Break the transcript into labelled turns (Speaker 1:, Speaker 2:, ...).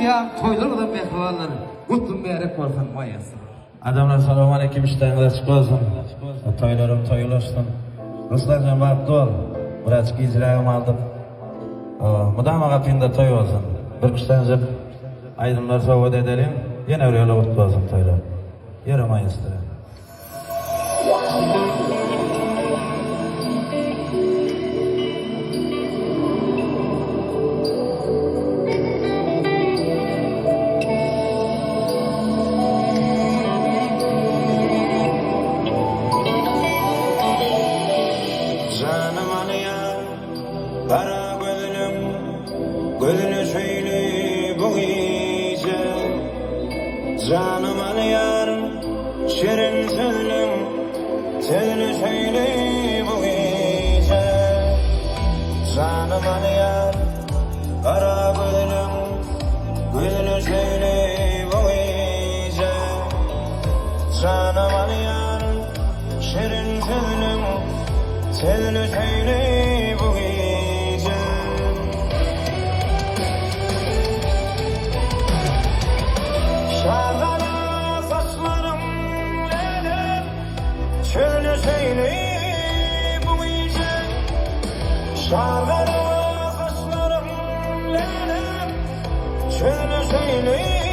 Speaker 1: ya toylardan mehmanlar. Kutun berek bolsun mayası.
Speaker 2: Adamlar selamun aleyküm, işleriniz açık olsun. Toylarım toyulaşsın. Ruslarcan bakıp ol. Birazcık icrayım aldık. Mudama kapıyında toy olsun. Bir kıştan aydınlar soğuk edelim. Yine öyle kutlu olsun toylar. Yarım ay üstüne.
Speaker 3: Canım anıya, kara gözünü söyle bu gece. Canım anıya, şirin sözlüm, sözünü söyle bu gece. Canım anıya, kara gözünü söyle bu gece. Canım anıya, şirin sözlüm, sözünü söyle bu gece. Şarkıda saçlarım leylim, sözünü söyle bu gece. Şarkıda saçlarım leylim, sözünü söyle